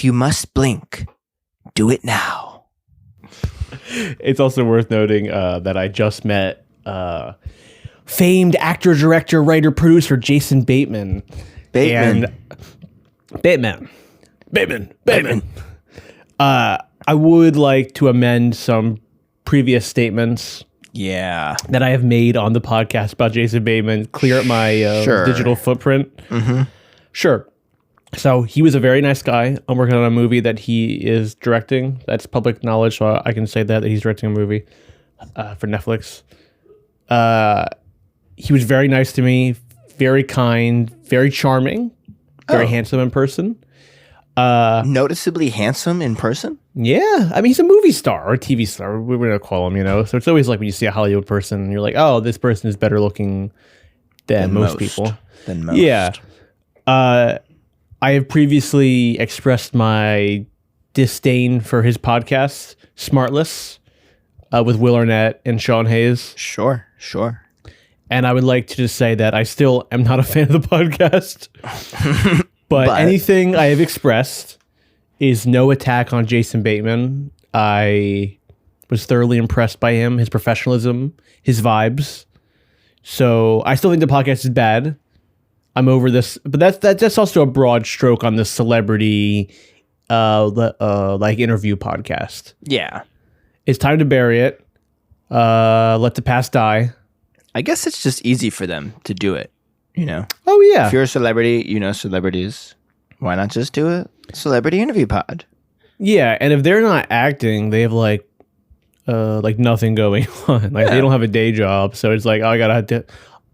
If you must blink, do it now. It's also worth noting that I just met famed actor, director, writer, producer Jason Bateman. Bateman. I would like to amend some previous statements. Yeah. That I have made on the podcast about Jason Bateman. Clear up my digital footprint. Mm-hmm. Sure. So he was a very nice guy. I'm working on a movie that he is directing. That's public knowledge, so I can say that he's directing a movie for Netflix. He was very nice to me, very kind, very charming, very handsome in person. Noticeably handsome in person? Yeah. I mean, he's a movie star or a TV star. We're going to call him, you know? So it's always like when you see a Hollywood person, you're like, oh, this person is better looking than most people. Than most. Yeah. I have previously expressed my disdain for his podcast, Smartless, with Will Arnett and Sean Hayes. Sure. And I would like to just say that I still am not a fan of the podcast. But anything I have expressed is no attack on Jason Bateman. I was thoroughly impressed by him, his professionalism, his vibes. So I still think the podcast is bad. I'm over this, but that's also a broad stroke on the celebrity like interview podcast. Yeah. It's time to bury it. Let the past die. I guess it's just easy for them to do it, you know? Oh, yeah. If you're a celebrity, you know celebrities. Why not just do a celebrity interview pod? Yeah, and if they're not acting, they have like nothing going on. Like they don't have a day job, so it's like, oh, I gotta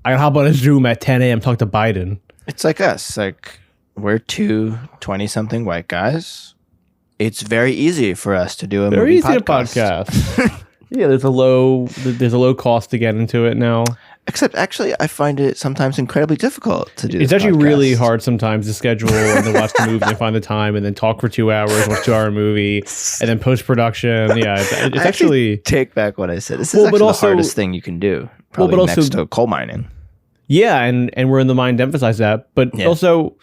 hop on a Zoom at 10 a.m. talk to Biden. It's like us. Like we're two 20-something white guys. It's very easy for us to do a movie podcast. Yeah, there's a low cost to get into it now. Except, actually, I find it sometimes incredibly difficult to do. It's actually really hard sometimes to schedule and then watch the movie and find the time and then talk for 2 hours, watch 2-hour movie, and then post production. Yeah, it's actually take back what I said. This is actually the hardest thing you can do. Probably next to coal mining. Yeah, and we're in the mind to emphasize that, but also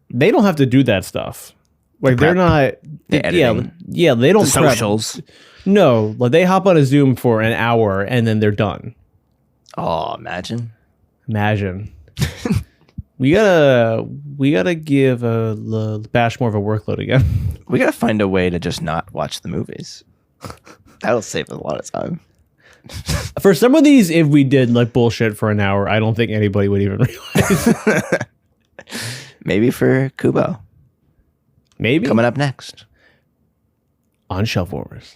they don't have to do that stuff. Like they're not. They don't. The socials. No, like they hop on a Zoom for an hour and then they're done. Oh, imagine. We gotta give Bash more of a workload again. We gotta find a way to just not watch the movies. That'll save us a lot of time. For some of these, if we did like bullshit for an hour, I don't think anybody would even realize. Maybe for Kubo. Maybe coming up next on Shelf Warmers.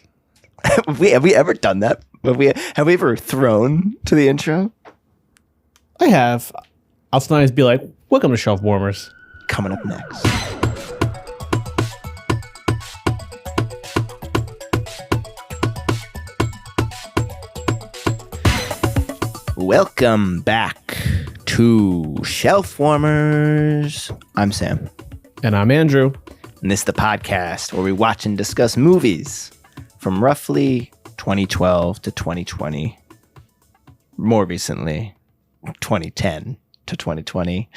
Have we ever done that? Have we ever thrown to the intro? I have. I'll sometimes be like, welcome to Shelf Warmers. Coming up next. Welcome back to Shelf Warmers. I'm Sam. And I'm Andrew. And this is the podcast where we watch and discuss movies from roughly 2012 to 2020. More recently, 2010 to 2020.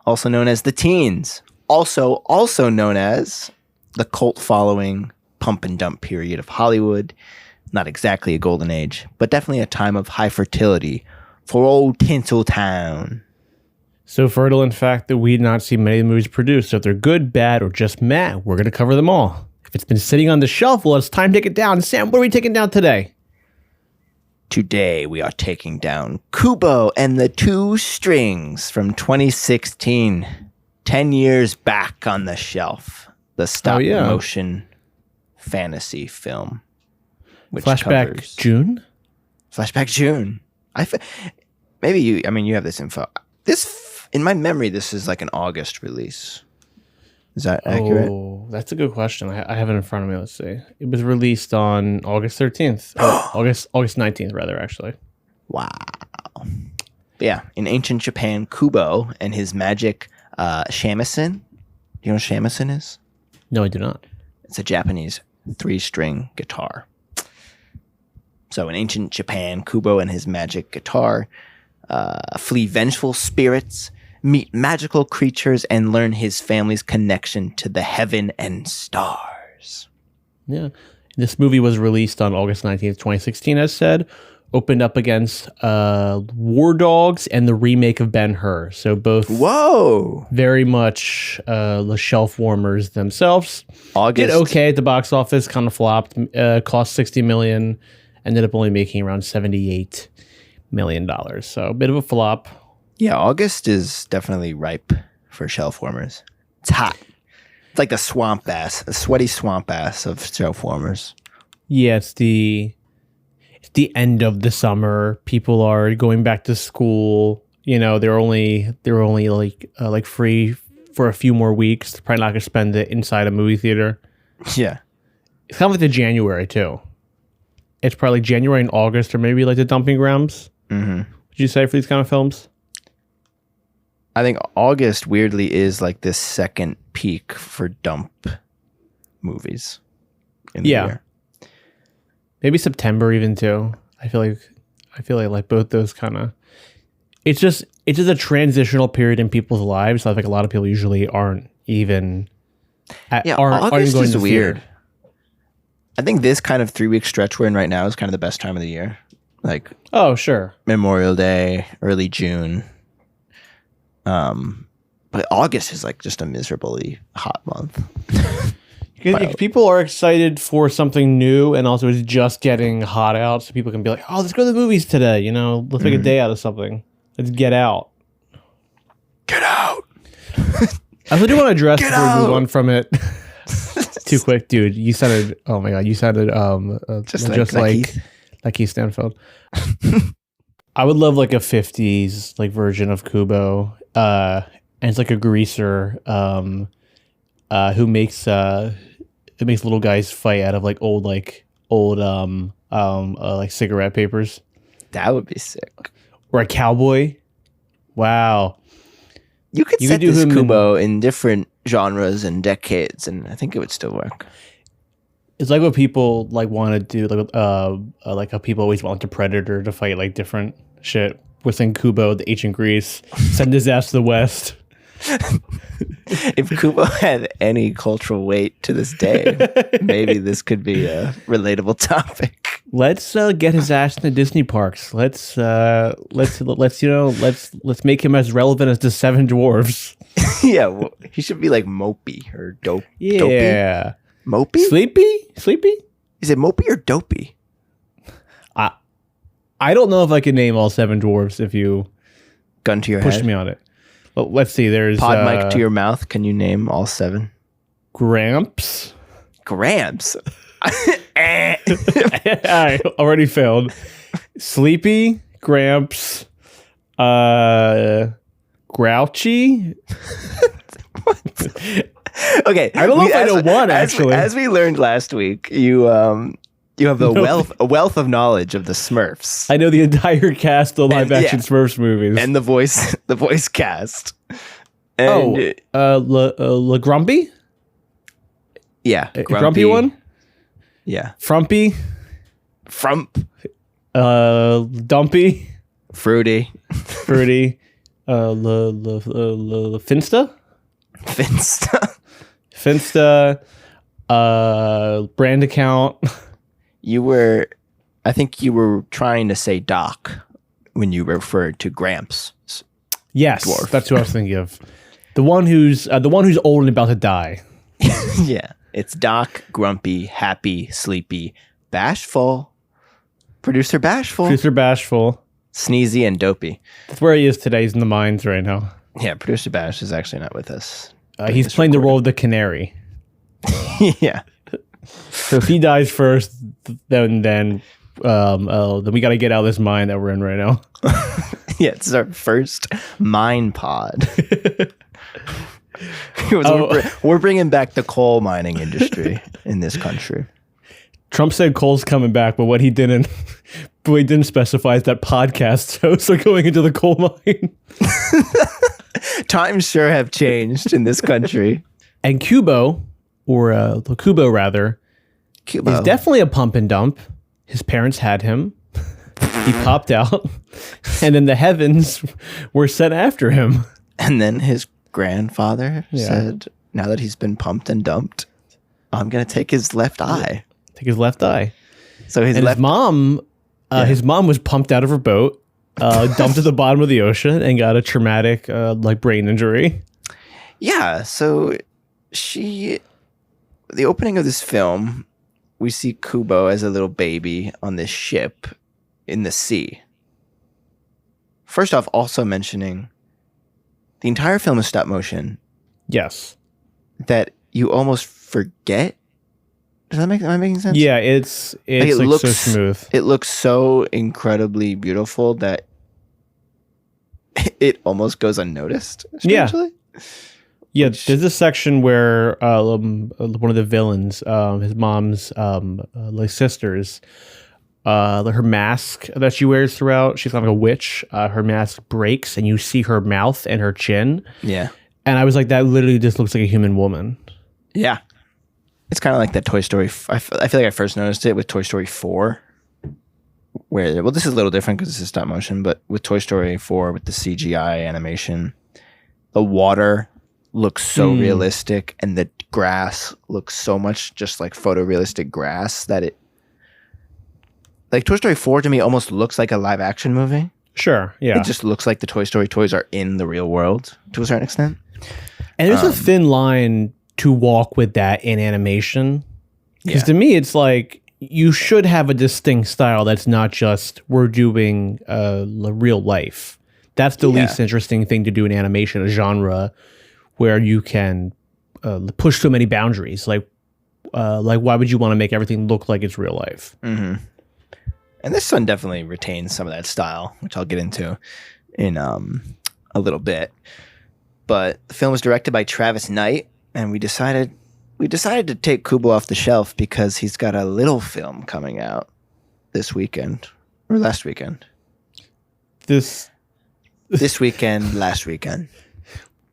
Also known as the teens. Also known as the cult following pump and dump period of Hollywood. Not exactly a golden age, but definitely a time of high fertility for old Tinseltown. So fertile, in fact, that we'd not see many of the movies produced. So if they're good, bad, or just meh, we're going to cover them all. If it's been sitting on the shelf, well, it's time to take it down. Sam, what are we taking down today? Today, we are taking down Kubo and the Two Strings from 2016. 10 years back on the shelf. The stop-motion fantasy film. Which Flashback covers June? Flashback June. Maybe you have this info. In my memory, this is like an August release. Is that accurate? Oh, that's a good question. I have it in front of me. Let's see. It was released on August 13th. August 19th, rather, actually. Wow. But yeah, in ancient Japan, Kubo and his magic shamisen. You know what shamisen is? No, I do not. It's a Japanese 3-string guitar. So in ancient Japan, Kubo and his magic guitar flee vengeful spirits meet magical creatures, and learn his family's connection to the heaven and stars. Yeah. This movie was released on August 19th, 2016, as said. Opened up against War Dogs and the remake of Ben-Hur. So both very much the shelf warmers themselves. Did okay at the box office, kind of flopped. Cost $60 million, ended up only making around $78 million. So a bit of a flop. Yeah, August is definitely ripe for shelf warmers. It's hot. It's like a sweaty swamp ass of shelf warmers. Yeah, it's the end of the summer. People are going back to school. You know, they're only like free for a few more weeks. They're probably not gonna spend it inside a movie theater. Yeah, it's kind of like the January too. It's probably like January and August, or maybe like the dumping grounds. Mm-hmm. Would you say for these kind of films? I think August weirdly is like this second peak for dump movies in the year. Maybe September even too. I feel like both those kind of. It's just a transitional period in people's lives. I think a lot of people usually aren't even. August is weird. I think this kind of 3-week stretch we're in right now is kind of the best time of the year. Like, oh sure, Memorial Day, early June. But August is like just a miserably hot month. People are excited for something new, and also it's just getting hot out, so people can be like, "Oh, let's go to the movies today." You know, let's make a day out of something. Let's get out. Get out. I really want to address before we move on from it. Too quick, dude. You sounded. Oh my god, you sounded just like Keith Stanfield. I would love like a '50s like version of Kubo, and it's like a greaser who makes little guys fight out of like old cigarette papers. That would be sick. Or a cowboy. Wow. You could set this Kubo in different genres and decades, and I think it would still work. It's like what people like want to do, like how people always want the Predator to fight like different shit. Within Kubo, the ancient Greece, send his ass to the west. If Kubo had any cultural weight to this day, maybe this could be a relatable topic. Let's get his ass in the Disney parks. Let's make him as relevant as the Seven Dwarfs. Yeah, well, he should be like Mopey or Dope. Yeah, Dopey? Mopey? Sleepy? Is it Mopey or Dopey? I don't know if I can name all Seven Dwarfs if you gun to your push head. me on it. Well, let's see. There's pod mic to your mouth. Can you name all 7? Gramps. I already failed. Sleepy, Gramps, Grouchy. Okay, I don't know if I know one actually. As we learned last week, you have a wealth of knowledge of the Smurfs. I know the entire cast of live action Smurfs movies and the voice cast. And, La Grumpy. Yeah, Grumpy one. Yeah, Frumpy. Frump. Dumpy. Fruity. Finsta. Brand account. I think you were trying to say Doc when you referred to Gramps. Yes, dwarf. That's who I was thinking of. The one who's old and about to die. Yeah, it's Doc, Grumpy, Happy, Sleepy, Bashful, Producer Bashful, Sneezy, and Dopey. That's where he is today. He's in the mines right now. Yeah, Producer Bash is actually not with us. He's playing the role of the canary. Yeah. So if he dies first, then we got to get out of this mine that we're in right now. Yeah, it's our first mine pod. We're bringing back the coal mining industry in this country. Trump said coal's coming back, but what he didn't specify is that podcast hosts are going into the coal mine. Times sure have changed in this country. And Kubo, or Kubo rather, is definitely a pump and dump. His parents had him. He popped out. And then the heavens were sent after him. And then his grandfather said, now that he's been pumped and dumped, I'm going to take his left eye. Take his left eye. So his mom was pumped out of her boat, dumped at the bottom of the ocean, and got a traumatic brain injury. Yeah. So the opening of this film, we see Kubo as a little baby on this ship in the sea. First off, also mentioning the entire film is stop motion. Yes. That you almost forget. Am I making sense? Yeah, it's it looks so smooth. It looks so incredibly beautiful that it almost goes unnoticed. Strangely. Yeah, there's a section where one of the villains, his mom's sisters, her mask that she wears throughout, she's kind of like a witch. Her mask breaks, and you see her mouth and her chin. Yeah, and I was like, that literally just looks like a human woman. Yeah, it's kind of like that Toy Story. I feel like I first noticed it with Toy Story 4. Where this is a little different because this is stop motion, but with Toy Story 4 with the CGI animation, the water looks so realistic, and the grass looks so much just like photorealistic grass that it, like Toy Story 4 to me almost looks like a live action movie. Sure, yeah. It just looks like the Toy Story toys are in the real world to a certain extent. And there's a thin line to walk with that in animation. Because to me, it's like you should have a distinct style that's not just we're doing real life. That's the least interesting thing to do in animation, a genre where you can push so many boundaries. Like why would you want to make everything look like it's real life? Mm-hmm. And this one definitely retains some of that style, which I'll get into in a little bit. But the film was directed by Travis Knight, and we decided to take Kubo off the shelf because he's got a little film coming out this weekend or last weekend. This weekend, last weekend.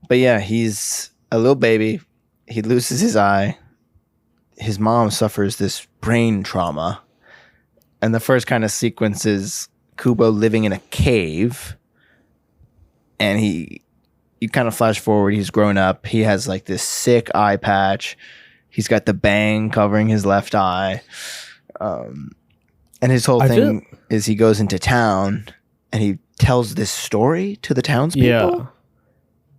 But yeah, he's a little baby. He loses his eye. His mom suffers this brain trauma. And the first kind of sequence is Kubo living in a cave. And you kind of flash forward. He's grown up. He has like this sick eye patch. He's got the bang covering his left eye. And his whole thing is he goes into town and he tells this story to the townspeople. Yeah.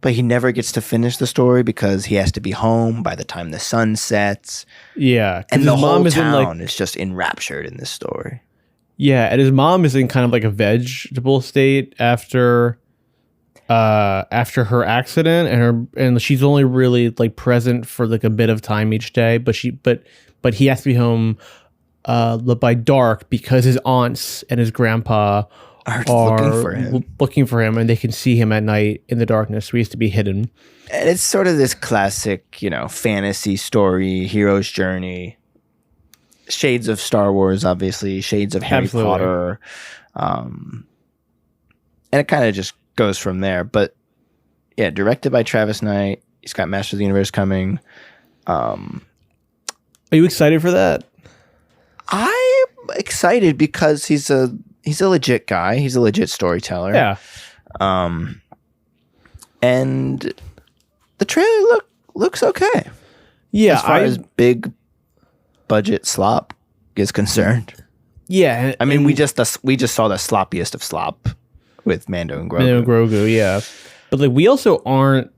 But he never gets to finish the story because he has to be home by the time the sun sets. Yeah. And the whole town is just enraptured in this story. Yeah. And his mom is in kind of like a vegetable state after her accident, and she's only really like present for like a bit of time each day, but he has to be home by dark because his aunts and his grandpa are looking for him, and they can see him at night in the darkness. So he has to be hidden. And it's sort of this classic, fantasy story, hero's journey. Shades of Star Wars, obviously. Shades of Harry Potter. And it kind of just goes from there. But yeah, directed by Travis Knight. He's got Masters of the Universe coming. Are you excited for that? I'm excited because he's a legit guy. He's a legit storyteller. Yeah. And the trailer looks okay. Yeah. As far as big budget slop is concerned. Yeah. I mean, we just saw the sloppiest of slop with Mando and Grogu. Mando and Grogu, yeah. But like we also aren't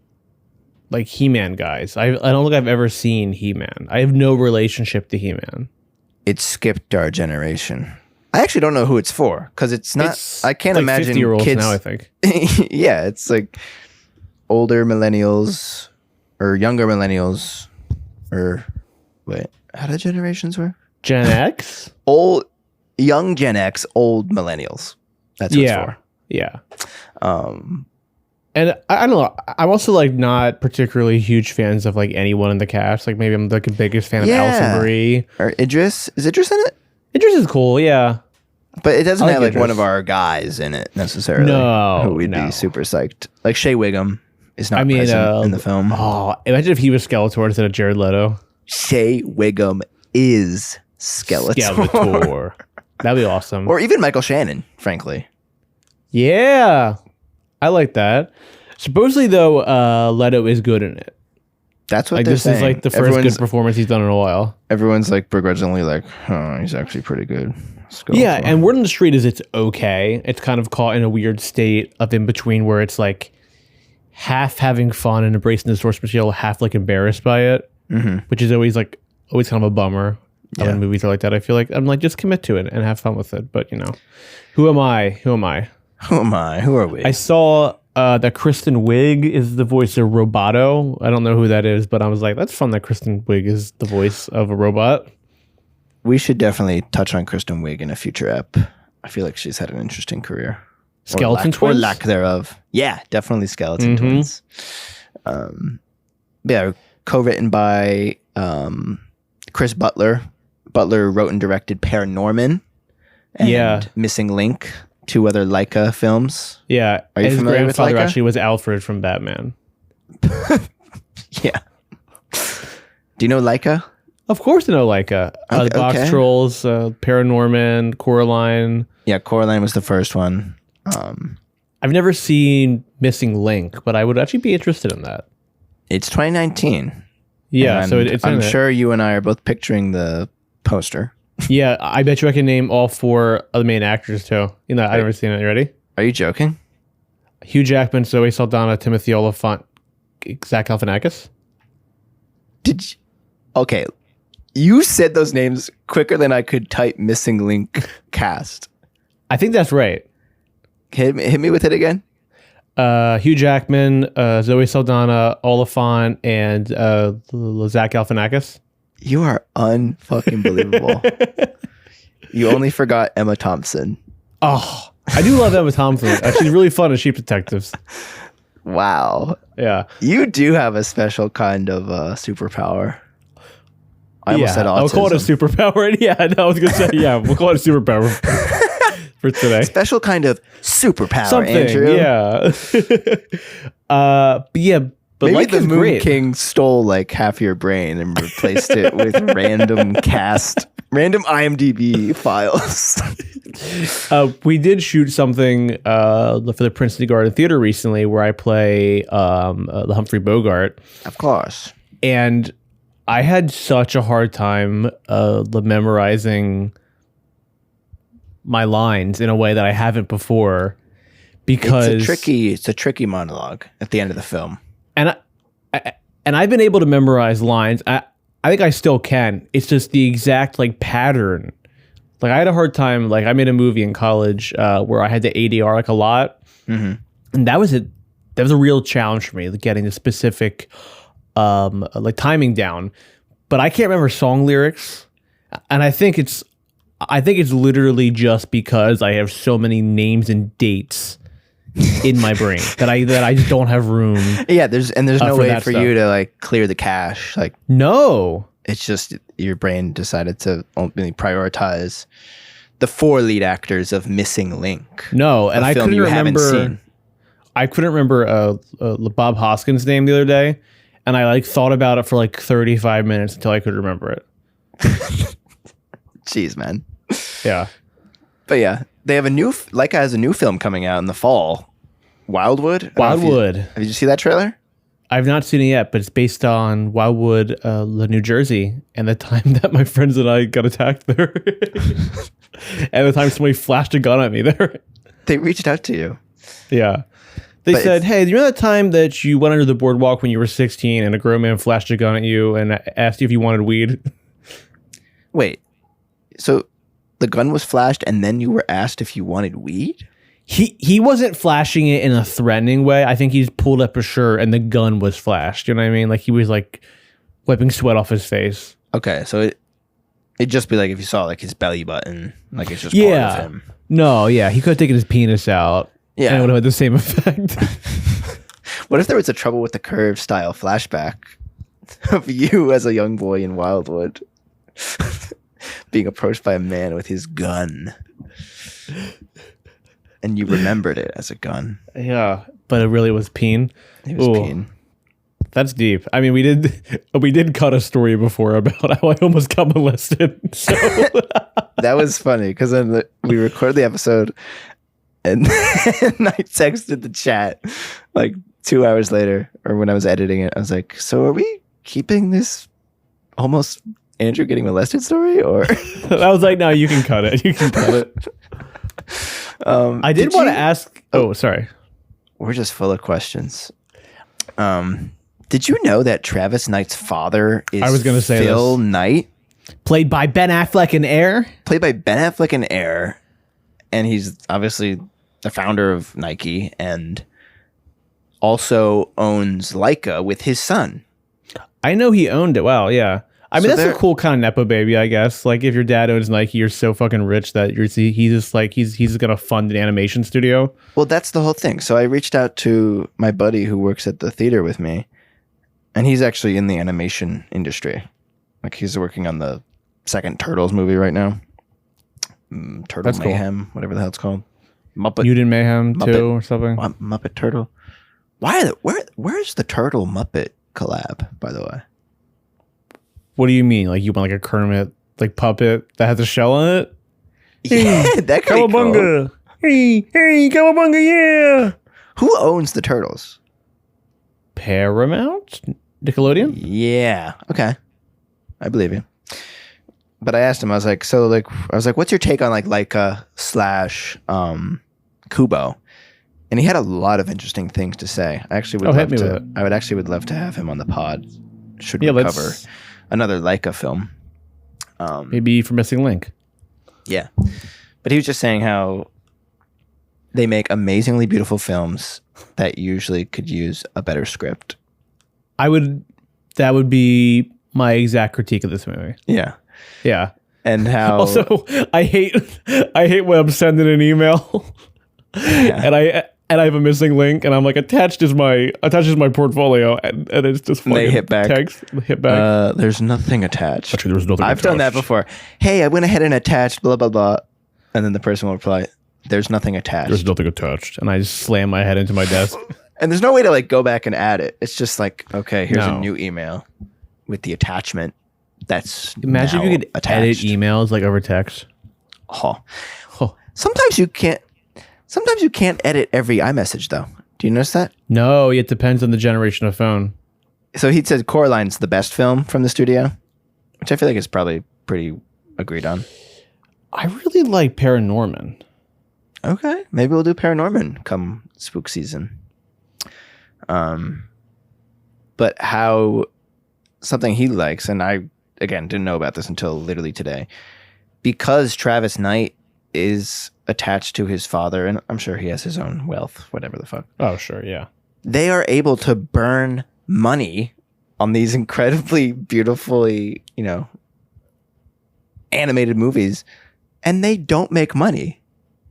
like He-Man guys. I don't think I've ever seen He-Man. I have no relationship to He-Man. It skipped our generation. I actually don't know who it's for because it's not. I can't imagine 50-year-olds kids now. I think. Yeah, it's like older millennials or younger millennials, or wait, how do generations work? Gen X, young Gen X, old millennials. That's what it's for. Yeah. And I don't know. I'm also like not particularly huge fans of like anyone in the cast. Like maybe I'm like the biggest fan of Alison Brie or Idris. Is Idris in it? Idris is cool, yeah. But it doesn't have like one of our guys in it necessarily. No, who we'd be super psyched. Like Shea Wiggum is not present in the film. Oh, imagine if he was Skeletor instead of Jared Leto. Shea Wiggum is Skeletor. That'd be awesome. Or even Michael Shannon, frankly. Yeah, I like that. Supposedly, though, Leto is good in it. That's what like they're this saying. is like the first good performance he's done in a while. Everyone's like begrudgingly like, oh, he's actually pretty good. Yeah, and Word on the Street is it's okay. It's kind of caught in a weird state of in between where it's like half having fun and embracing the source material, half like embarrassed by it, which is always kind of a bummer. Yeah. When movies are like that, I feel like I'm like just commit to it and have fun with it. But who am I? Who are we? I saw that Kristen Wiig is the voice of Roboto. I don't know who that is, but I was like, that's fun that Kristen Wiig is the voice of a robot. We should definitely touch on Kristen Wiig in a future ep. I feel like she's had an interesting career. Skeleton Twins? Or lack thereof. Yeah, definitely Skeleton Twins. Yeah, co-written by Chris Butler. Butler wrote and directed Paranorman and Missing Link, 2 other Leica films. Yeah, are you familiar with Leica? His grandfather actually was Alfred from Batman. Yeah. Do you know Leica? Of course I know Leica. The Box Trolls, Paranorman, Coraline. Yeah, Coraline was the first one. I've never seen Missing Link, but I would actually be interested in that. It's 2019. Yeah, so it's I'm sure you and I are both picturing the poster. Yeah, I bet you I can name all 4 of the main actors too. I've never seen it. You ready? Are you joking? Hugh Jackman, Zoe Saldana, Timothy Olyphant, Zach Galifianakis. Okay, you said those names quicker than I could type Missing Link cast. I think that's right. Hit me with it again. Hugh Jackman, Zoe Saldana, Oliphant, and Zach Galifianakis. You are unfucking believable. You only forgot Emma Thompson. Oh, I do love Emma Thompson. She's really fun in Sheep Detectives. Wow. Yeah. You do have a special kind of superpower. I almost said autism. I'll call it a superpower. Yeah, I was going to say, we'll call it a superpower for today. Special kind of superpower, Andrew. Yeah. But maybe like the Moon King stole like half your brain and replaced it with random IMDb files. We did shoot something for the Princeton Garden Theater recently where I play the Humphrey Bogart. Of course. And I had such a hard time memorizing my lines in a way that I haven't before because it's a tricky monologue at the end of the film. And I've been able to memorize lines. I think I still can. It's just the exact pattern. Like I had a hard time. Like I made a movie in college where I had to ADR a lot, and that was it. That was a real challenge for me, getting the specific timing down. But I can't remember song lyrics, and I think it's literally just because I have so many names and dates in my brain that I just don't have room. Yeah, there's no way for you to clear the cache. No, it's just your brain decided to only prioritize the 4 lead actors of Missing Link. No, and I couldn't remember. I couldn't remember Bob Hoskins' name the other day, and I thought about it for 35 minutes until I could remember it. Jeez, man. Yeah, but yeah. They have Leica has a new film coming out in the fall. Wildwood? Did you see that trailer? I've not seen it yet, but it's based on Wildwood, New Jersey, and the time that my friends and I got attacked there. And the time somebody flashed a gun at me there. They reached out to you. Yeah. They said, hey, do you know that time that you went under the boardwalk when you were 16 and a grown man flashed a gun at you and asked you if you wanted weed? Wait, so the gun was flashed and then you were asked if you wanted weed? He wasn't flashing it in a threatening way. I think he's pulled up a shirt and the gun was flashed. You know what I mean? He was wiping sweat off his face. Okay, so it'd just be if you saw his belly button, it's just part of him. No, yeah, he could have taken his penis out. Yeah, and it would have had the same effect. What if there was a Trouble with the Curve style flashback of you as a young boy in Wildwood being approached by a man with his gun? And you remembered it as a gun. Yeah, but it really was peen. It was peen. That's deep. I mean, we did cut a story before about how I almost got molested. So that was funny because then we recorded the episode, And then I texted the chat like 2 hours later, or when I was editing it. I was like, so are we keeping this almost Andrew getting molested story? Or I was like, no, you can cut it. You can cut it. I did want to ask. Oh, sorry. We're just full of questions. Did you know that Travis Knight's father is I was gonna say Phil Knight? Played by Ben Affleck in Air? Played by Ben Affleck in Air. And he's obviously the founder of Nike and also owns Leica with his son. I know he owned it. Wow, yeah. I mean, that's a cool kind of Nepo baby, I guess. Like, if your dad owns Nike, you're so fucking rich that he's just like, he's going to fund an animation studio. Well, that's the whole thing. So I reached out to my buddy who works at the theater with me, and he's actually in the animation industry. Like, he's working on the second Turtles movie right now. Turtle that's Mayhem, cool. Whatever the hell it's called. Muppet Mutant Mayhem 2 or something. Muppet Turtle. Where's the Turtle Muppet collab, by the way? What do you mean? Like, you want like a Kermit like puppet that has a shell on it? Yeah, that could be Cowabunga. Cool. Hey, Cowabunga, yeah. Who owns the Turtles? Paramount? Nickelodeon? Yeah. Okay. I believe you. But I asked him, I was like, what's your take on like Leica / Kubo? And he had a lot of interesting things to say. I actually would love to have him on the pod. Should we cover another Leica film? Maybe for Missing Link. Yeah. But he was just saying how they make amazingly beautiful films that usually could use a better script. That would be my exact critique of this movie. Yeah. Yeah. And how also I hate when I'm sending an email and I have a missing link and I'm like attached is my portfolio and it's just fucking they hit back. Text. Hit back. There's nothing attached. Actually, there's nothing I've done that before. Hey, I went ahead and attached blah blah blah. And then the person will reply, there's nothing attached. There's nothing attached. And I just slam my head into my desk. And there's no way to like go back and add it. It's just like, okay, here's a new email with the attachment. That's imagine if you could edit emails like over text. Oh. Sometimes you can't edit every iMessage though. Do you notice that? No, it depends on the generation of phone. So he said Coraline's the best film from the studio, which I feel like is probably pretty agreed on. I really like Paranorman. Okay, maybe we'll do Paranorman come spook season. But how something he likes, and I again didn't know about this until literally today, because Travis Knight is attached to his father, and I'm sure he has his own wealth, whatever the fuck. Oh, sure, yeah. They are able to burn money on these incredibly beautifully, animated movies, and they don't make money.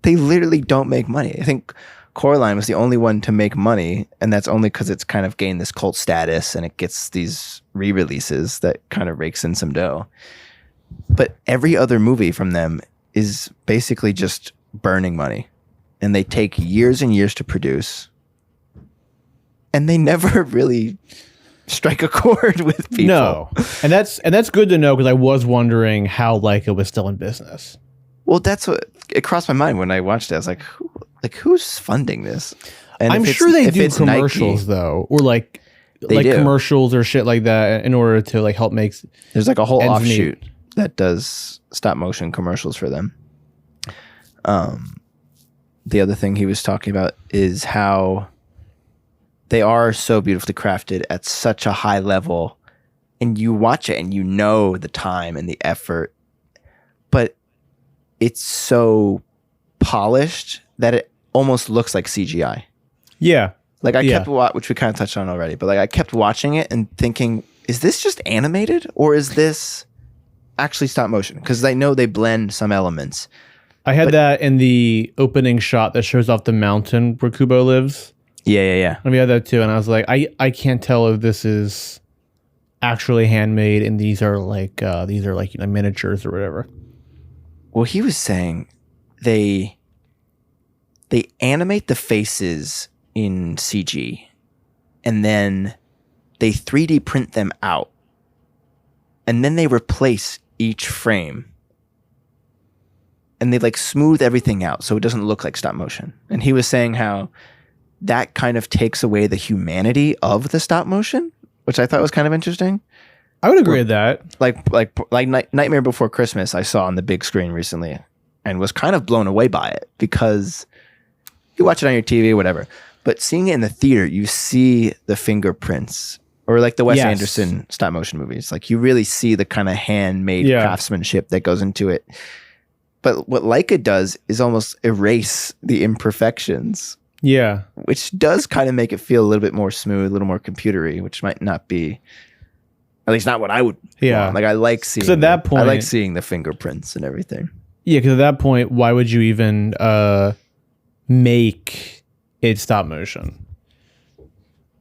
They literally don't make money. I think Coraline was the only one to make money, and that's only because it's kind of gained this cult status and it gets these re-releases that kind of rakes in some dough. But every other movie from them is basically just burning money, and they take years and years to produce, and they never really strike a chord with people. No, and that's good to know because I was wondering how Leica was still in business. Well, that's what it crossed my mind when I watched it. I was like, who's funding this? And I'm sure they do commercials Nike, though, or like commercials or shit like that in order to like help make. There's like a whole offshoot that does stop motion commercials for them. The other thing he was talking about is how they are so beautifully crafted at such a high level, and you watch it and you know the time and the effort, but it's so polished that it almost looks like CGI. Yeah. Like I kept which we kind of touched on already, but like I kept watching it and thinking, is this just animated or is this actually stop motion? Because I know they blend some elements. I had that in the opening shot that shows off the mountain where Kubo lives. Yeah. And we had that too, and I was like, I can't tell if this is actually handmade and these are like miniatures or whatever. Well, he was saying they animate the faces in CG and then they 3D print them out and then they replace each frame. and they like smooth everything out so it doesn't look like stop motion. And he was saying how that kind of takes away the humanity of the stop motion, which I thought was kind of interesting. I would agree with that. Like Nightmare Before Christmas, I saw on the big screen recently, and was kind of blown away by it because you watch it on your TV, whatever. But seeing it in the theater, you see the fingerprints, or like the Wes Anderson stop motion movies. Like you really see the kind of handmade craftsmanship that goes into it. But what Leica does is almost erase the imperfections. Yeah. Which does kind of make it feel a little bit more smooth, a little more computery, which might not be, at least not what I would want. Like I like seeing at that point, I like seeing the fingerprints and everything. Yeah, because at that point, why would you even make it stop motion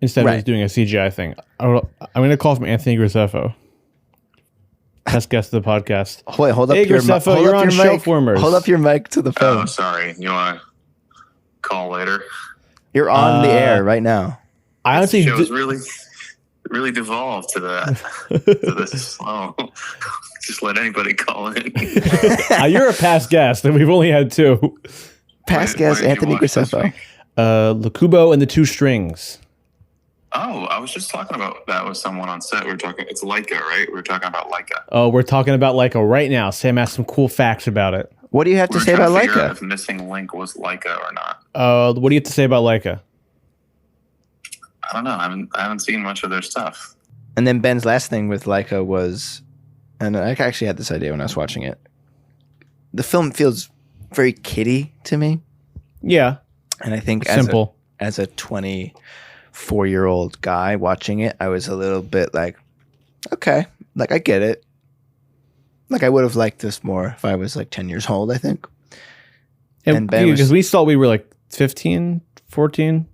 instead of just doing a CGI thing? I'm going to call from Anthony Graceffo. Best guest of the podcast. Wait, hold up your mic. You're on Shelf Warmers. Hold up your mic to the phone. Oh, sorry. You want to call later? You're on the air right now. I honestly was really devolved to that. To this. Oh, just let anybody call in. You're a past guest, and we've only had 2. Past guest Anthony Graceffo. The Kubo and the 2 Strings. Oh, I was just talking about that with someone on set. It's Leica, right? We were talking about Leica. Oh, we're talking about Leica right now. Sam has some cool facts about it. What do you have to say about Leica? If Missing Link was Leica or not. What do you have to say about Leica? I don't know. I haven't seen much of their stuff. And then Ben's last thing with Leica was, and I actually had this idea when I was watching it. The film feels very kiddie to me. Yeah. And I think simple. As a 24-year-old guy watching it, I was a little bit like, okay, like I get it. Like I would have liked this more if I was like 10 years old, I think. And Ben, because we thought we were like 15, 14.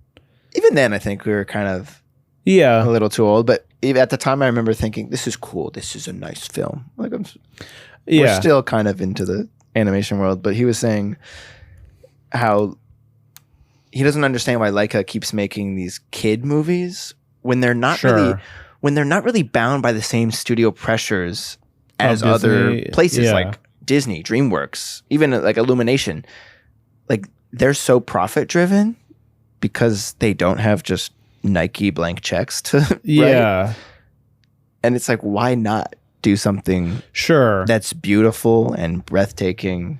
Even then, I think we were kind of a little too old. But even at the time, I remember thinking, this is cool. This is a nice film. Like we're still kind of into the animation world. But he was saying how he doesn't understand why Leica keeps making these kid movies when they're not really bound by the same studio pressures as other places like Disney, DreamWorks, even like Illumination. Like they're so profit driven because they don't have just Nike blank checks to write. And it's like, why not do something that's beautiful and breathtaking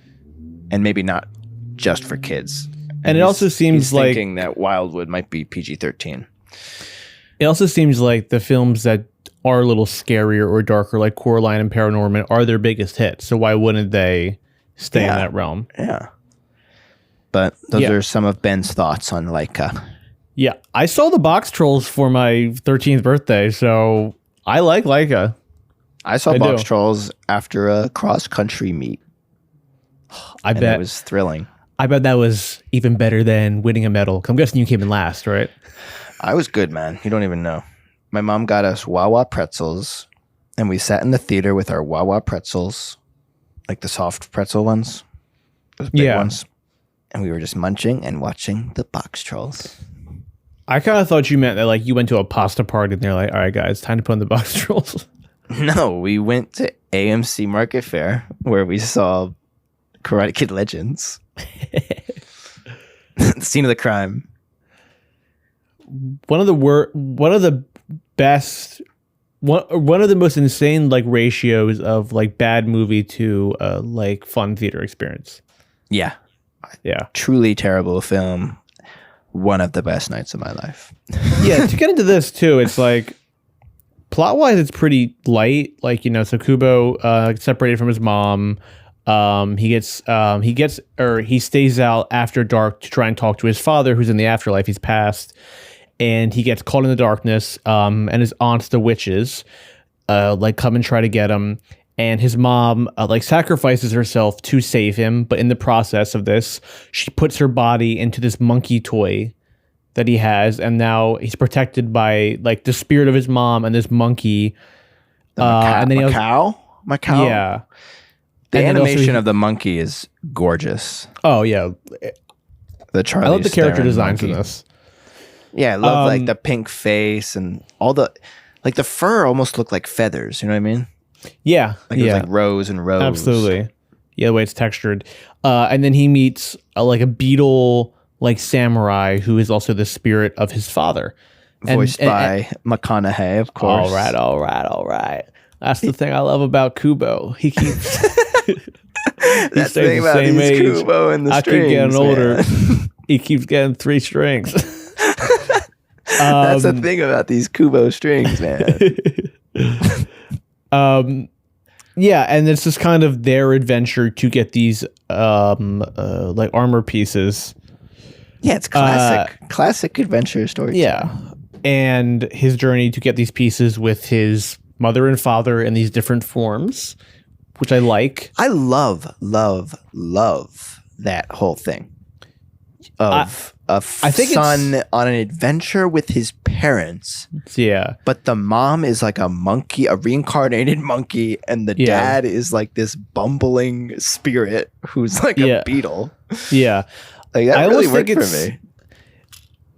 and maybe not just for kids? And it also seems like thinking that Wildwood might be PG-13. It also seems like the films that are a little scarier or darker, like Coraline and Paranorman, are their biggest hits. So why wouldn't they stay in that realm? Yeah. But those are some of Ben's thoughts on Leica. Yeah. I saw the Box Trolls for my 13th birthday, so I like Leica. I saw Box Trolls after a cross-country meet. I bet. It was thrilling. I bet that was even better than winning a medal. I'm guessing you came in last, right? I was good, man. You don't even know. My mom got us Wawa pretzels, and we sat in the theater with our Wawa pretzels, like the soft pretzel ones, those big ones, and we were just munching and watching the Box Trolls. I kind of thought you meant that like you went to a pasta party and they're like, all right, guys, time to put in the Box Trolls. No, we went to AMC Market Fair where we saw Karate Kid Legends. The scene of the crime. One of the best, one of the most insane like ratios of like bad movie to like fun theater experience. Yeah. Truly terrible film. One of the best nights of my life. Yeah, to get into this too, it's like plot wise, it's pretty light. Like, you know, so Kubo separated from his mom. He stays out after dark to try and talk to his father, who's in the afterlife. He's passed. And he gets caught in the darkness, and his aunts, the witches, like come and try to get him. And his mom like sacrifices herself to save him. But in the process of this, she puts her body into this monkey toy that he has. And now he's protected by like the spirit of his mom and this monkey. And then Macau? Yeah. The animation of the monkey is gorgeous. Oh, yeah. The Charlie I love the character designs monkey. in this. Yeah, I love like the pink face and all the like the fur almost looked like feathers. You know what I mean? Yeah, like it was like rows and rows. Absolutely. Yeah, the way it's textured. And then he meets like a beetle like samurai who is also the spirit of his father. Voiced by McConaughey, of course. All right. That's the thing I love about Kubo. He keeps... That's the thing about these Kubo and the strings. I keep getting older. He keeps getting 3 strings. That's the thing about these Kubo strings, man. Yeah, and it's just kind of their adventure to get these like armor pieces. Yeah, it's classic adventure story. Yeah, and his journey to get these pieces with his mother and father in these different forms, which I like. I love that whole thing of a son on an adventure with his parents. Yeah. But the mom is like a monkey, a reincarnated monkey, and the dad is like this bumbling spirit who's like a beetle. Yeah. Like that really worked for me.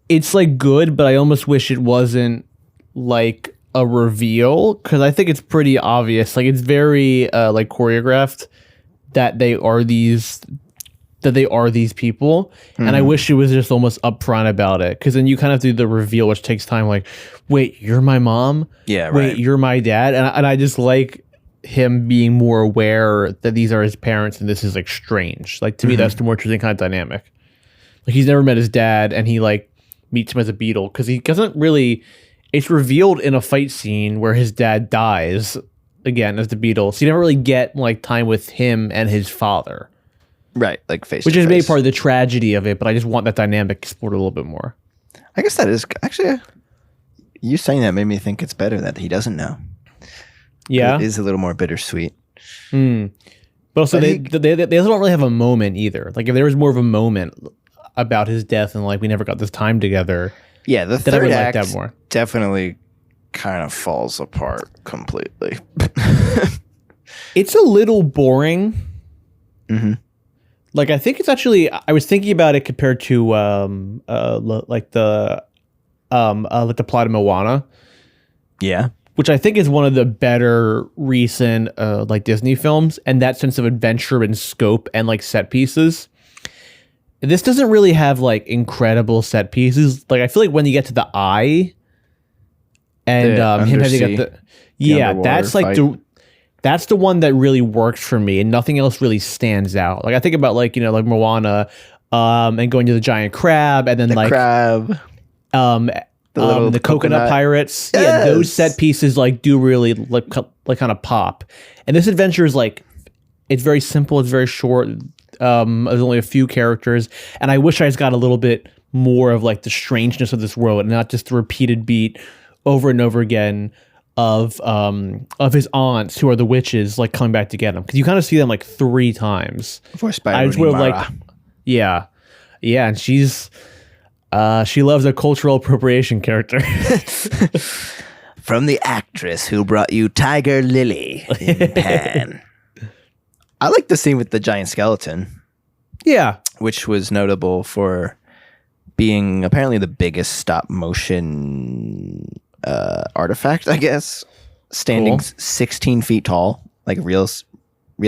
It's like good, but I almost wish it wasn't like a reveal, because I think it's pretty obvious. Like it's very like choreographed that they are these people, and I wish it was just almost upfront about it, because then you kind of do the reveal, which takes time. Like, wait, you're my mom? Yeah, right. Wait, you're my dad? And I just like him being more aware that these are his parents and this is like strange. Like to me, that's the more interesting kind of dynamic. Like he's never met his dad, and he like meets him as a beetle, because he doesn't really. It's revealed in a fight scene where his dad dies again as the beetle, so you never really get like time with him and his father. Right, like face which to is maybe face. part of the tragedy of it, but I just want that dynamic explored a little bit more. I guess that is actually, you saying that made me think it's better that he doesn't know. Yeah, it is a little more bittersweet. But also, they don't really have a moment either. Like if there was more of a moment about his death and like we never got this time together. Yeah, the third like act that more. Definitely kind of falls apart completely. It's a little boring. Mm-hmm. Like I think it's actually. I was thinking about it compared to like the plot of Moana. Yeah, which I think is one of the better recent like Disney films, and that sense of adventure and scope and like set pieces. This doesn't really have like incredible set pieces. Like I feel like when you get to the eye, and him having to get that's like that's the one that really works for me, and nothing else really stands out. Like I think about like like Moana, and going to the giant crab, and then the crab, the coconut pirates. Yes. Yeah, those set pieces like do really like kind of pop. And this adventure is like it's very simple. It's very short. There's only a few characters, and I wish I just got a little bit more of like the strangeness of this world, and not just the repeated beat over and over again of his aunts who are the witches like coming back to get him, because you kind of see them like 3 times. I just would have like, yeah, and she loves a cultural appropriation character. From the actress who brought you Tiger Lily in Pan. I like the scene with the giant skeleton. Yeah. Which was notable for being apparently the biggest stop motion artifact, I guess. Standing 16 feet tall, like real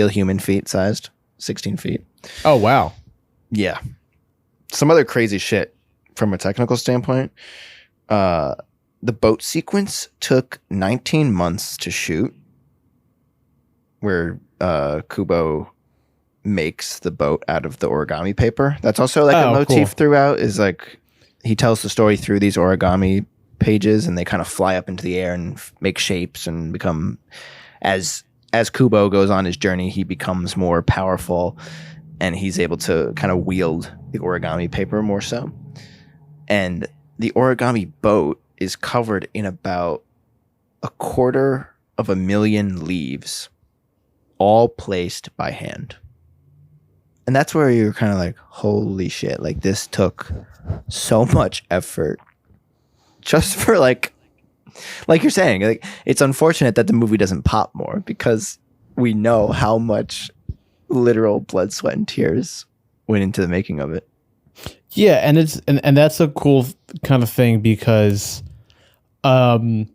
human feet sized, 16 feet. Oh, wow. Yeah. Some other crazy shit from a technical standpoint. The boat sequence took 19 months to shoot, where Kubo makes the boat out of the origami paper. That's also like a motif throughout, is like he tells the story through these origami pages, and they kind of fly up into the air and make shapes and become, as Kubo goes on his journey, he becomes more powerful, and he's able to kind of wield the origami paper more so. And the origami boat is covered in about 250,000 leaves, all placed by hand. And that's where you're kind of like, holy shit, like this took so much effort just for like you're saying, like it's unfortunate that the movie doesn't pop more, because we know how much literal blood, sweat, and tears went into the making of it. Yeah, and it's and that's a cool kind of thing, because it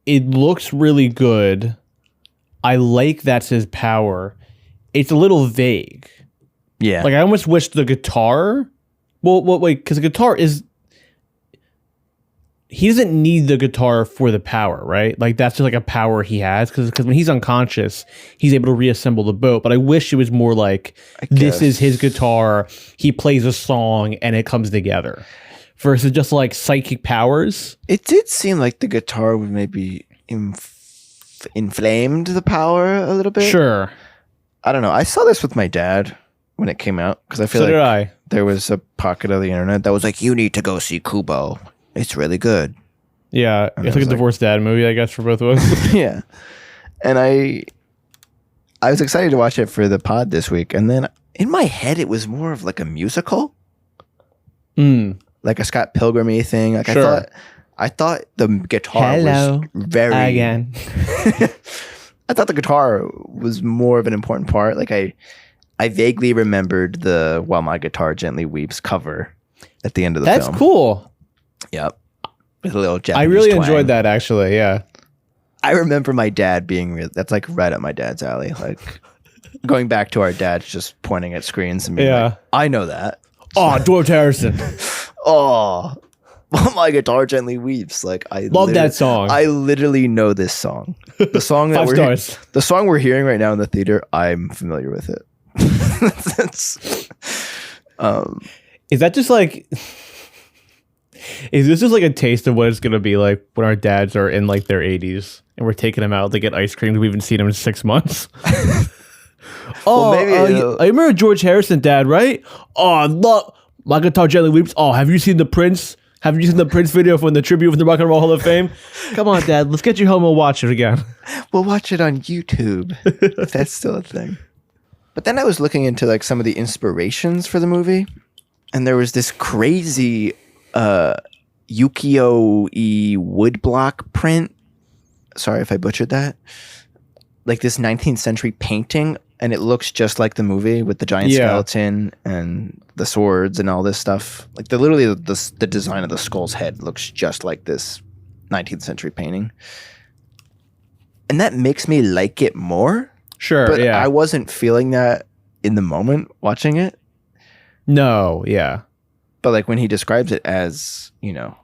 looks really good. I like that's his power. It's a little vague. Yeah. Like I almost wish the guitar. Well, wait, because the guitar is. He doesn't need the guitar for the power, right? Like that's just like a power he has because when he's unconscious, he's able to reassemble the boat. But I wish it was more like this is his guitar. He plays a song and it comes together, versus just like psychic powers. It did seem like the guitar would maybe inflamed the power a little bit. Sure. I don't know. I saw this with my dad when it came out because I feel like there was a pocket of the internet that was like, "You need to go see Kubo. It's really good." Yeah, it's like a divorced dad movie, I guess, for both of us. Yeah. And I was excited to watch it for the pod this week. And then in my head, it was more of like a musical. Like a Scott Pilgrim-y thing. Like sure. I thought the guitar was very... Again. I thought the guitar was more of an important part. Like I vaguely remembered the While My Guitar Gently Weeps cover at the end of the film. That's cool. Yep. With a little Japanese I really twang. enjoyed that, actually. Yeah. I remember my dad being that's like right up my dad's alley. Like going back to our dads just pointing at screens and being like, I know that. Oh, George Harrison. Oh, My Guitar Gently Weeps. Like I love that song. I literally know this song. The song that 5 stars. The song we're hearing right now in the theater, I'm familiar with it. That's, is that just like... Is this just like a taste of what it's going to be like when our dads are in like their 80s and we're taking them out to get ice cream? We haven't seen them in 6 months. Well, maybe I remember George Harrison, Dad, right? Oh, I love My Guitar Gently Weeps. Oh, have you seen the Prince? Have you seen the Prince video from the tribute from the Rock and Roll Hall of Fame? Come on, Dad, let's get you home and watch it again. We'll watch it on YouTube. If that's still a thing. But then I was looking into like some of the inspirations for the movie, and there was this crazy ukiyo-e woodblock print. Sorry if I butchered that. Like this 19th century painting, and it looks just like the movie with the giant skeleton and the swords and all this stuff. Like the design of the skull's head looks just like this 19th century painting. And that makes me like it more. Sure, but yeah. I wasn't feeling that in the moment watching it. No, yeah. But like when he describes it as, you know,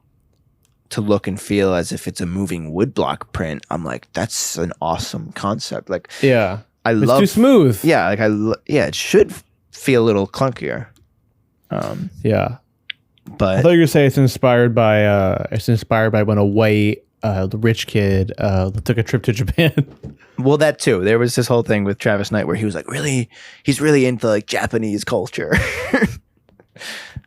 to look and feel as if it's a moving woodblock print, I'm like, that's an awesome concept. Like, yeah, it's too smooth. Yeah, like it should feel a little clunkier. Yeah, but I thought you were gonna say it's inspired by when a white the rich kid took a trip to Japan. Well, that too. There was this whole thing with Travis Knight where he was like, he's really into like Japanese culture.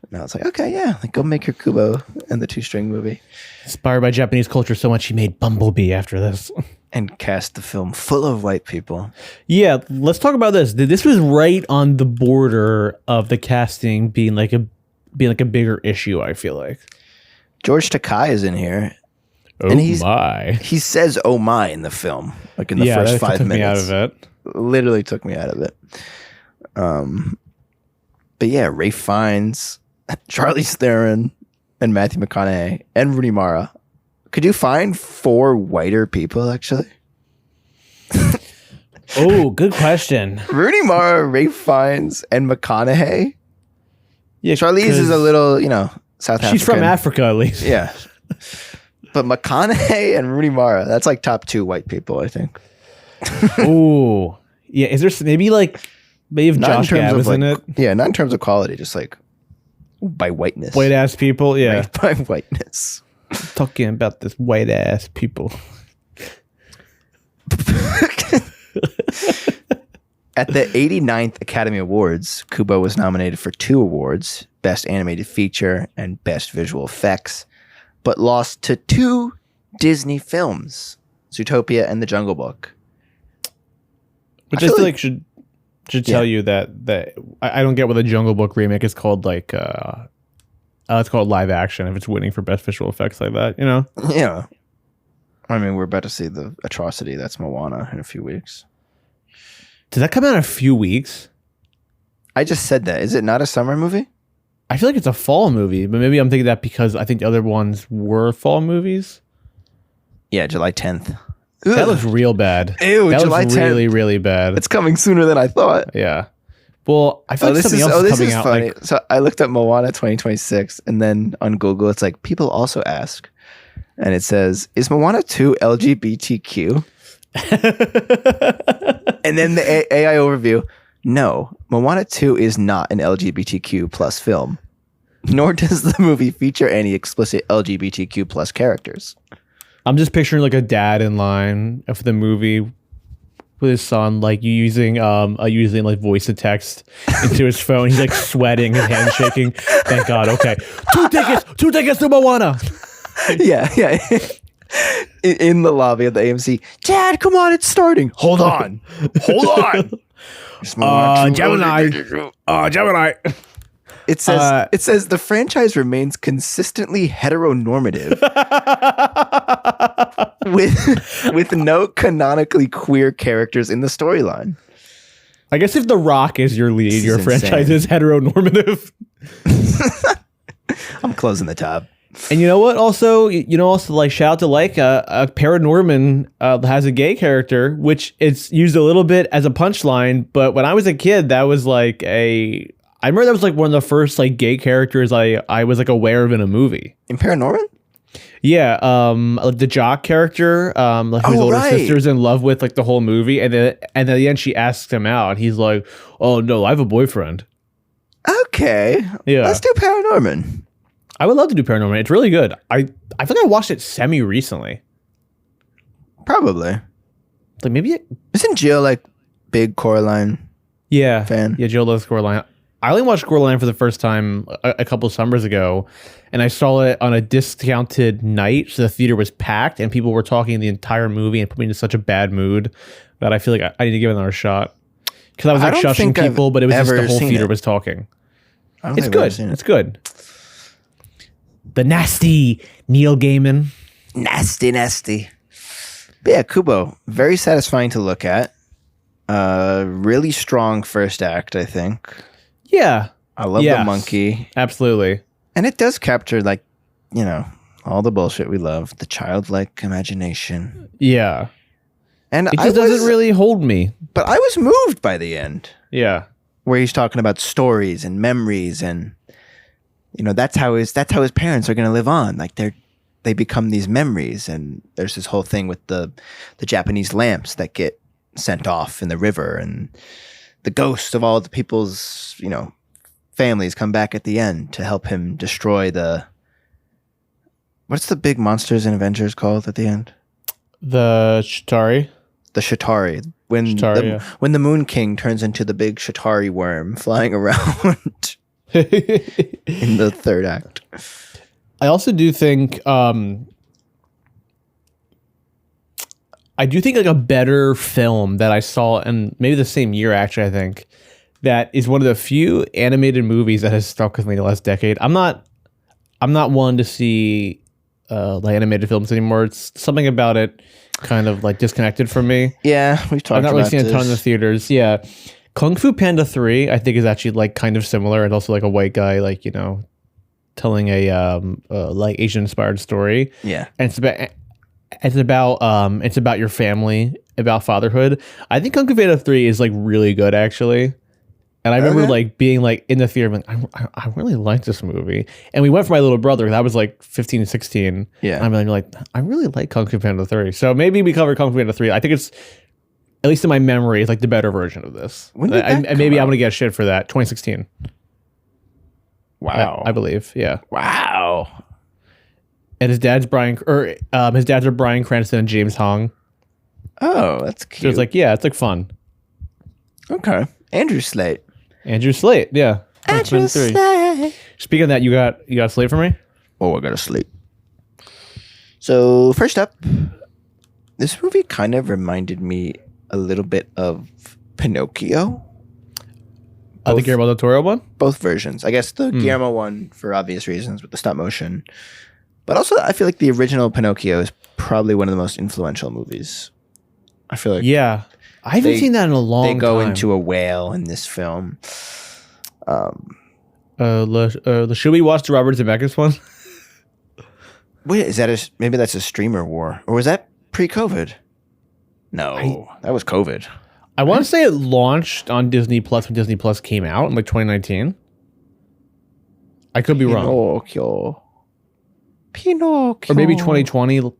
And I was like, okay, yeah, like go make your Kubo and the 2-string movie. Inspired by Japanese culture so much he made Bumblebee after this. And cast the film full of white people. Yeah, let's talk about this. This was right on the border of the casting being like a bigger issue, I feel like. George Takei is in here. Oh and my. He says oh my in the film. Like in the first 5 minutes. Me out of it. Literally took me out of it. But yeah, Ralph Fiennes, Charlize Theron, and Matthew McConaughey, and Rooney Mara. Could you find 4 whiter people, actually? Oh, good question. Rooney Mara, Ralph Fiennes, and McConaughey? Yeah, Charlize is a little, South African. She's from Africa, at least. Yeah. But McConaughey and Rooney Mara, that's like top 2 white people, I think. Ooh. Yeah, is there maybe if Josh Gad was in it? Yeah, not in terms of quality, just like by whiteness. White ass people, yeah. By whiteness. Talking about this white ass people. At the 89th Academy Awards, Kubo was nominated for 2 awards, Best Animated Feature and Best Visual Effects, but lost to 2 Disney films, Zootopia and The Jungle Book. Which I feel like should tell you that I don't get what the Jungle Book remake is called. It's called live action if it's winning for best visual effects like that, Yeah. I mean, we're about to see the atrocity that's Moana in a few weeks. Did that come out in a few weeks? I just said that. Is it not a summer movie? I feel like it's a fall movie, but maybe I'm thinking that because I think the other ones were fall movies. Yeah, July 10th. That looks real bad. Ew, that July looks 10th. Really, really bad. It's coming sooner than I thought. Yeah. Well, I feel like something else is coming out. Funny. So I looked up Moana 2026, and then on Google, it's like people also ask, and it says, "Is Moana 2 LGBTQ?" And then the AI overview: no, Moana 2 is not an LGBTQ plus film, nor does the movie feature any explicit LGBTQ plus characters. I'm just picturing like a dad in line for the movie with his son, like using like voice to text into his phone. He's like sweating, his hands shaking. Thank God. Okay, two tickets to Moana. Yeah. In the lobby of the AMC, Dad, come on, it's starting. Hold on. Gemini. It says the franchise remains consistently heteronormative with no canonically queer characters in the storyline. I guess if The Rock is your lead, your franchise insane. is heteronormative. I'm closing the tab. And you know what? Also, like shout out to Laika, Paranorman has a gay character, which it's used a little bit as a punchline. But when I was a kid, that was like I remember that was like one of the first like gay characters I was like aware of in a movie. In Paranorman? Yeah, like the jock character, like his older sister's in love with like the whole movie, and then at the end she asks him out, and he's like, "Oh no, I have a boyfriend." Okay, yeah, let's do Paranorman. I would love to do Paranorman. It's really good. I feel like I watched it semi recently. Probably. Like maybe isn't Jill like big Coraline? Yeah, fan. Yeah, Jill loves Coraline. I only watched Coraline for the first time a couple of summers ago, and I saw it on a discounted night, so the theater was packed, and people were talking the entire movie and put me into such a bad mood that I feel like I need to give it another shot. Because I was like shushing people, but it was just the whole theater was talking. It's good. It's good. The nasty Neil Gaiman. Nasty. But yeah, Kubo, very satisfying to look at. Really strong first act, I think. Yeah. I love the monkey. Absolutely. And it does capture, like, all the bullshit we love. The childlike imagination. Yeah. And it just doesn't really hold me. But I was moved by the end. Yeah. Where he's talking about stories and memories and, that's how his parents are going to live on. Like, they become these memories. And there's this whole thing with the Japanese lamps that get sent off in the river, and the ghosts of all the people's families come back at the end to help him destroy what's the big monsters in Avengers called at the end? The Chitauri. When the Moon King turns into the big Chitauri worm flying around in the third act. I also do think like a better film that I saw in maybe the same year, actually, I think, that is one of the few animated movies that has stuck with me the last decade. I'm not one to see like animated films anymore. It's something about it kind of like disconnected from me. Yeah, we've talked about this. I've not really seen a ton in the theaters. Yeah. Kung Fu Panda 3, I think, is actually like kind of similar, and also like a white guy, like, telling a like Asian inspired story. Yeah. And it's about your family, about fatherhood. I think Kung Fu Panda 3 is like really good, actually. And I remember like being like in the theater, like, I really like this movie. And we went for my little brother. That was like 15 and 16. Yeah. And I'm like, I really like Kung Fu Panda 3. So maybe we cover Kung Fu Panda 3. I think it's, at least in my memory, it's like the better version of this. And maybe I'm going to get shit for that. 2016. Wow. I believe. Yeah. Wow. And his dads are Bryan Cranston and James Hong. Oh, that's cute. So it's like, yeah, it's like fun. Okay. Andrew Slate, yeah. Andrew Slate. Speaking of that, you got Slate for me? Oh, I got a Slate. So first up, this movie kind of reminded me a little bit of Pinocchio. The Guillermo del Toro one? Both versions. I guess the Guillermo one for obvious reasons with the stop motion. But also, I feel like the original Pinocchio is probably one of the most influential movies. I feel like... Yeah. I haven't seen that in a long time. They go into a whale in this film. Should we watch the Robert Zemeckis one? Wait, is that maybe that's a streamer war? Or was that pre-COVID? No, that was COVID. I want to say it launched on Disney Plus when Disney Plus came out in like 2019. I could be wrong. Pinocchio. Or maybe 2020.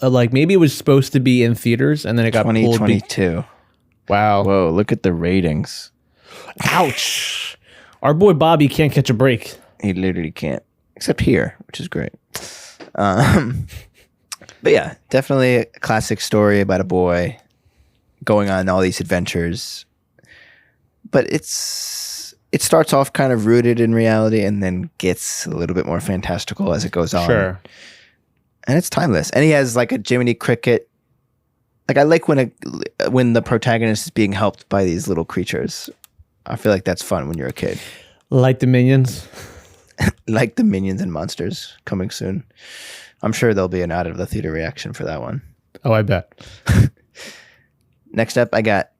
Like maybe it was supposed to be in theaters and then it got pulled. 2022. Wow. Whoa, look at the ratings. Ouch. Our boy Bobby can't catch a break. He literally can't. Except here, which is great. But yeah, definitely a classic story about a boy going on all these adventures. But it starts off kind of rooted in reality and then gets a little bit more fantastical as it goes on. Sure. And it's timeless. And he has like a Jiminy Cricket. Like I like when the protagonist is being helped by these little creatures. I feel like that's fun when you're a kid. Like the Minions. Like the Minions and Monsters coming soon. I'm sure there'll be an out of the theater reaction for that one. Oh, I bet. Next up, I got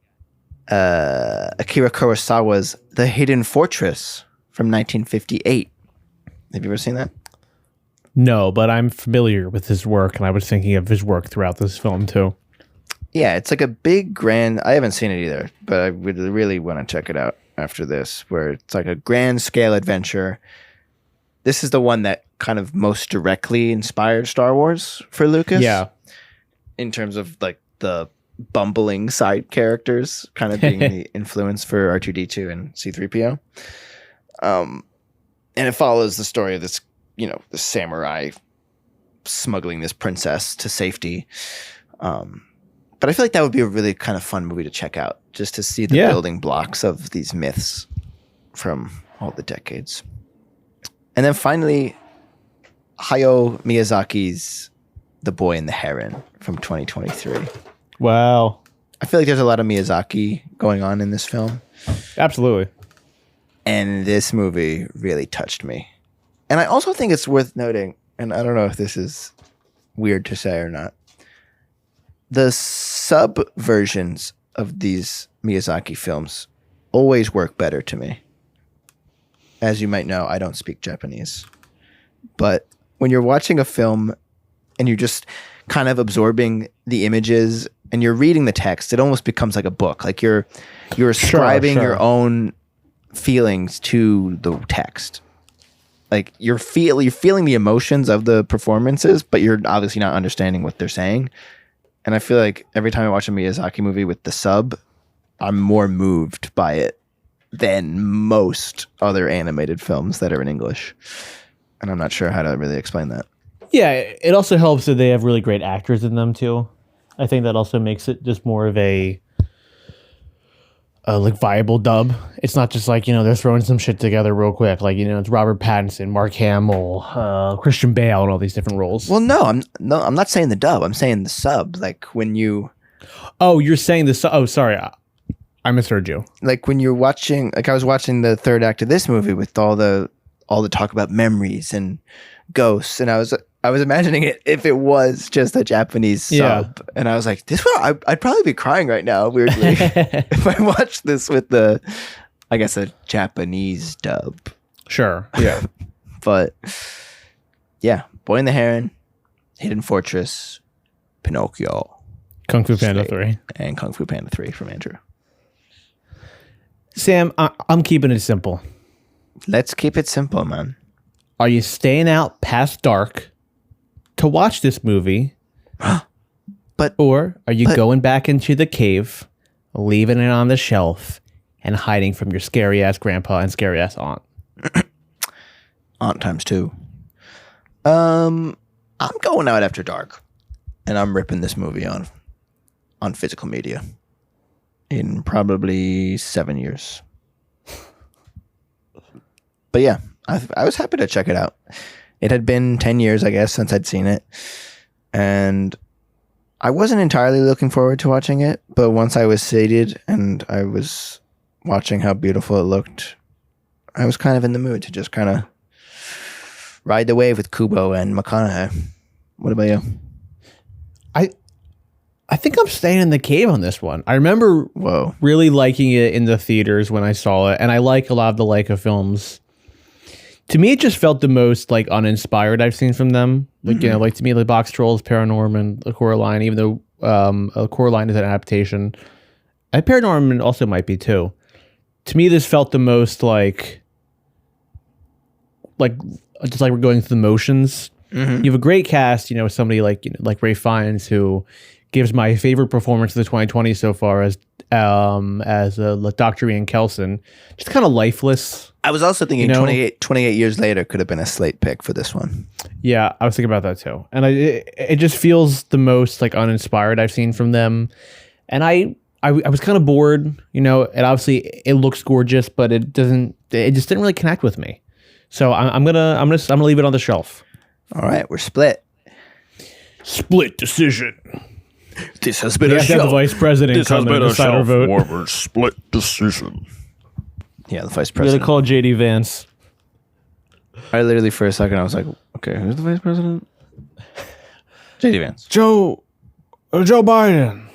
Akira Kurosawa's The Hidden Fortress from 1958. Have you ever seen that? No, but I'm familiar with his work, and I was thinking of his work throughout this film, too. Yeah, it's like a big grand... I haven't seen it either, but I would really want to check it out after this, where it's like a grand scale adventure. This is the one that kind of most directly inspired Star Wars for Lucas. Yeah. In terms of like the bumbling side characters kind of being the influence for R2-D2 and C-3PO. And it follows the story of this, the samurai smuggling this princess to safety. But I feel like that would be a really kind of fun movie to check out, just to see the building blocks of these myths from all the decades. And then finally, Hayao Miyazaki's The Boy and the Heron from 2023. Wow. I feel like there's a lot of Miyazaki going on in this film. Absolutely. And this movie really touched me. And I also think it's worth noting, and I don't know if this is weird to say or not, the sub versions of these Miyazaki films always work better to me. As you might know, I don't speak Japanese. But when you're watching a film and you're just kind of absorbing the images and you're reading the text, it almost becomes like a book. Like you're ascribing your own feelings to the text. Like you're feeling the emotions of the performances, but you're obviously not understanding what they're saying. And I feel like every time I watch a Miyazaki movie with the sub, I'm more moved by it than most other animated films that are in English. And I'm not sure how to really explain that. Yeah, it also helps that they have really great actors in them too. I think that also makes it just more of a like viable dub. It's not just like, they're throwing some shit together real quick. Like, it's Robert Pattinson, Mark Hamill, Christian Bale, and all these different roles. Well, I'm not saying the dub. I'm saying the sub. Like when you... Oh, you're saying the sub. Oh, sorry. I misheard you. Like when you're watching... Like I was watching the third act of this movie with all the talk about memories and ghosts. And I was imagining it if it was just a Japanese sub. And I was like, I'd probably be crying right now, weirdly, if I watched this with a Japanese dub. Sure. Yeah. But yeah, Boy and the Heron, Hidden Fortress, Pinocchio, Kung Fu Panda 3. And Kung Fu Panda 3 from Andrew. Sam, I'm keeping it simple. Let's keep it simple, man. Are you staying out past dark to watch this movie? Or are you going back into the cave, leaving it on the shelf, and hiding from your scary ass grandpa and scary ass aunt? Aunt times 2. I'm going out after dark, and I'm ripping this movie on physical media in probably 7 years. But yeah, I was happy to check it out. It had been 10 years, I guess, since I'd seen it. And I wasn't entirely looking forward to watching it, but once I was sated and I was watching how beautiful it looked, I was kind of in the mood to just kind of ride the wave with Kubo and McConaughey. What about you? I think I'm staying in the cave on this one. I remember really liking it in the theaters when I saw it, and I like a lot of the Leica films. To me, it just felt the most like uninspired I've seen from them. Like, like to me, like Box Trolls, Paranorman, The Coraline, even though Coraline is an adaptation. Paranorman also might be too. To me, this felt the most like just like we're going through the motions. You have a great cast, you know, somebody like Ray Fiennes, who gives my favorite performance of the 2020 so far as Dr. Ian Kelson, just kind of lifeless. I was also thinking, you know, 28 years later could have been a slate pick for this one. Yeah, I was thinking about that too, and it just feels the most like uninspired I've seen from them, and I was kind of bored, you know, and obviously it looks gorgeous, but it just didn't really connect with me. So I'm gonna leave it on the shelf. All right, we're split. Split decision. This has been We have to have the vice president come and decide our vote. Warmer split decision. Yeah, the vice We gotta president. call JD Vance. I literally for a second I was like, okay, who's the vice president? JD Vance. Joe Biden.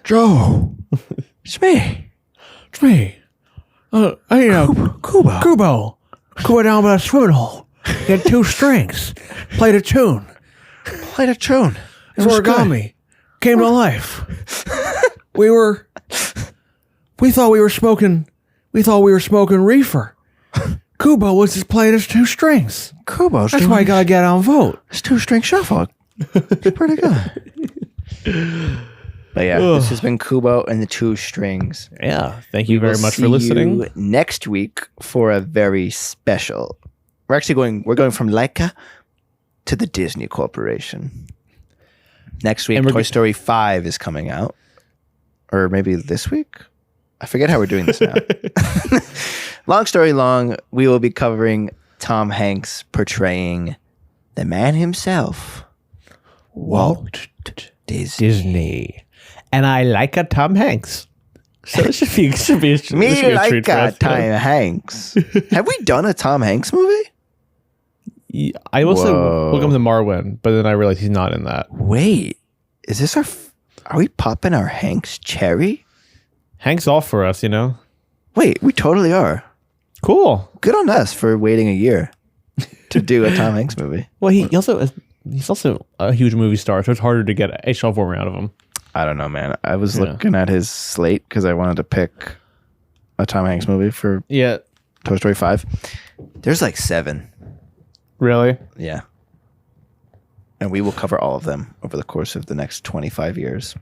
Joe. It's me. It's me. Kubo down by the swimming hole. He had 2 strings. Played a tune. Played a tune. It's origami. Came to life. We thought we were smoking reefer. Kubo was just playing his 2 strings. Kubo's That's why I gotta get on vote. It's 2-string shuffle. It's pretty good. But yeah, this has been Kubo and the 2 strings. Yeah. Thank you very We'll much see for listening. you next week for a very special. We're going from Leica to the Disney Corporation. Next week, Toy Story 5 is coming out. Or maybe this week? I forget how we're doing this now. Long story long, we will be covering Tom Hanks portraying the man himself, Walt Disney. And I like a Tom Hanks. So it should be Me a like treat for a us. Tom Hanks. Have we done a Tom Hanks movie? I also Whoa. Welcome to Marwin, but then I realized he's not in that. Wait, is this are we popping our Hanks cherry? Hank's off for us, you know? Wait, we totally are. Cool. Good on us for waiting a year to do a Tom Hanks movie. Well, he's also a huge movie star, so it's harder to get a shelf warmer out of him. I don't know, man. I was looking at his slate because I wanted to pick a Tom Hanks movie for Yeah. Toy Story 5. There's like 7. Really? Yeah. And we will cover all of them over the course of the next 25 years.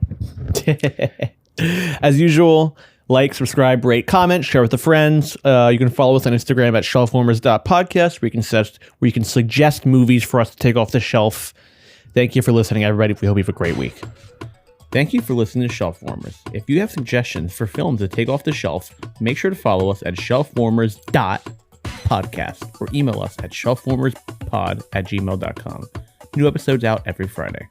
As usual, like, subscribe, rate, comment, share with a friends. You can follow us on Instagram at shelfwarmers.podcast, where you can suggest movies for us to take off the shelf. Thank you for listening, everybody. We hope you have a great week. Thank you for listening to Shelf Warmers. If you have suggestions for films to take off the shelf, make sure to follow us at shelfwarmers.podcast or email us at shelfwarmerspod@gmail.com. New episodes out every Friday.